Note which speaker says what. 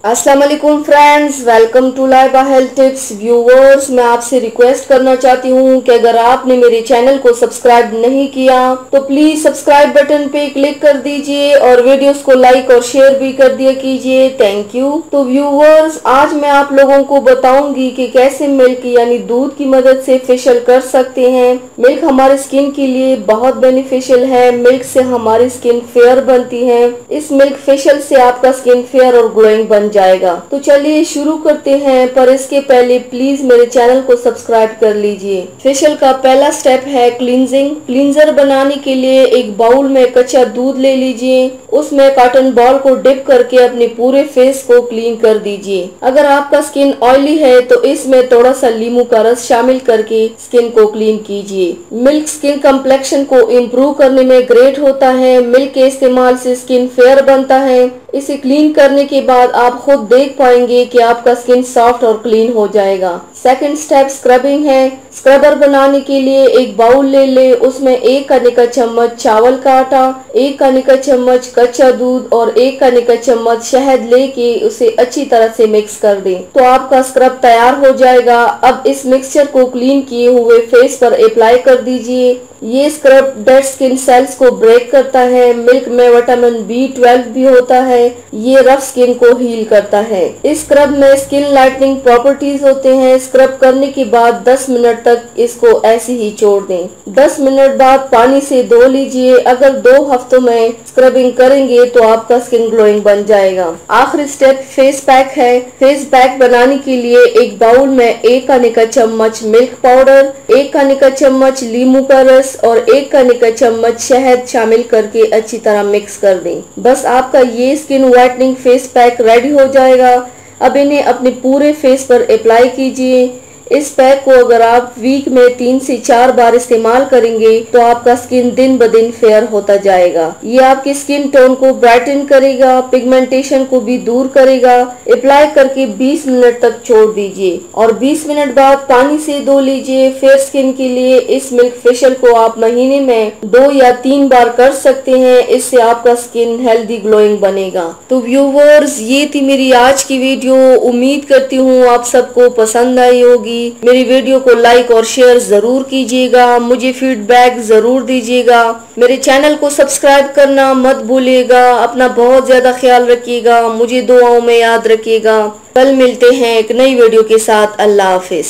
Speaker 1: अस्सलाम वालेकुम friends, welcome to Laiba health tips. Viewers, मैं आपसे रिक्वेस्ट करना चाहती हूँ कि अगर आपने मेरे चैनल को सब्सक्राइब नहीं किया तो प्लीज सब्सक्राइब बटन पे क्लिक कर दीजिए और वीडियोस को लाइक और शेयर भी कर दिया कीजिए। Thank you. तो व्यूवर्स, आज मैं आप लोगों को बताऊंगी कि कैसे मिल्क यानी दूध की मदद से फेशियल कर सकते हैं। मिल्क हमारे स्किन के लिए बहुत बेनिफिशियल है। मिल्क से हमारी स्किन फेयर बनती है। इस मिल्क फेशियल से आपका स्किन फेयर और ग्लोइंग बन जाएगा। तो चलिए शुरू करते हैं, पर इसके पहले प्लीज मेरे चैनल को सब्सक्राइब कर लीजिए। फेशियल का पहला स्टेप है क्लींजिंग। क्लींजर बनाने के लिए एक बाउल में कच्चा दूध ले लीजिए। उसमें कॉटन बॉल को डिप करके अपने पूरे फेस को क्लीन कर दीजिए। अगर आपका स्किन ऑयली है तो इसमें थोड़ा सा नींबू का रस शामिल करके स्किन को क्लीन कीजिए। मिल्क स्किन कम्प्लेक्शन को इम्प्रूव करने में ग्रेट होता है। मिल्क के इस्तेमाल से स्किन फेयर बनता है। इसे क्लीन करने के बाद आप खुद देख पाएंगे कि आपका स्किन सॉफ्ट और क्लीन हो जाएगा। सेकंड स्टेप स्क्रबिंग है। स्क्रबर बनाने के लिए एक बाउल ले ले। उसमें 1 खाने का चम्मच चावल का आटा, 1 खाने का चम्मच कच्चा दूध और 1 खाने का चम्मच शहद लेके उसे अच्छी तरह से मिक्स कर दें तो आपका स्क्रब तैयार हो जाएगा। अब इस मिक्सचर को क्लीन किए हुए फेस पर अप्लाई कर दीजिए। ये स्क्रब डेड स्किन सेल्स को ब्रेक करता है। मिल्क में विटामिन B12 भी होता है। ये रफ स्किन को हील करता है। इस स्क्रब में स्किन लाइटनिंग प्रॉपर्टीज होते हैं। स्क्रब करने के बाद 10 मिनट तक इसको ऐसे ही छोड़ दें। 10 मिनट बाद पानी से धो लीजिए। अगर 2 हफ्तों में स्क्रबिंग करेंगे तो आपका स्किन ग्लोइंग बन जाएगा। आखिरी स्टेप फेस पैक है। फेस पैक बनाने के लिए एक बाउल में 1 खाने का चम्मच मिल्क पाउडर, 1 खाने का चम्मच नींबू का रस और 1 खाने का चम्मच शहद शामिल करके अच्छी तरह मिक्स कर दें। बस आपका ये skin whitening face pack ready हो जाएगा। अब इन्हें अपने पूरे फेस पर अप्लाई कीजिए। इस पैक को अगर आप वीक में 3 से 4 बार इस्तेमाल करेंगे तो आपका स्किन दिन ब दिन फेयर होता जाएगा। ये आपकी स्किन टोन को ब्राइटन करेगा, पिगमेंटेशन को भी दूर करेगा। अप्लाई करके 20 मिनट तक छोड़ दीजिए और 20 मिनट बाद पानी से धो लीजिए। फेयर स्किन के लिए इस मिल्क फेशियल को आप महीने में 2 या 3 बार कर सकते हैं। इससे आपका स्किन हेल्दी ग्लोइंग बनेगा। तो व्यूवर्स, ये थी मेरी आज की वीडियो। उम्मीद करती हूँ आप सबको पसंद आई होगी। मेरी वीडियो को लाइक और शेयर जरूर कीजिएगा। मुझे फीडबैक जरूर दीजिएगा। मेरे चैनल को सब्सक्राइब करना मत भूलिएगा। अपना बहुत ज्यादा ख्याल रखिएगा। मुझे दुआओं में याद रखिएगा। कल मिलते हैं एक नई वीडियो के साथ। अल्लाह हाफिज।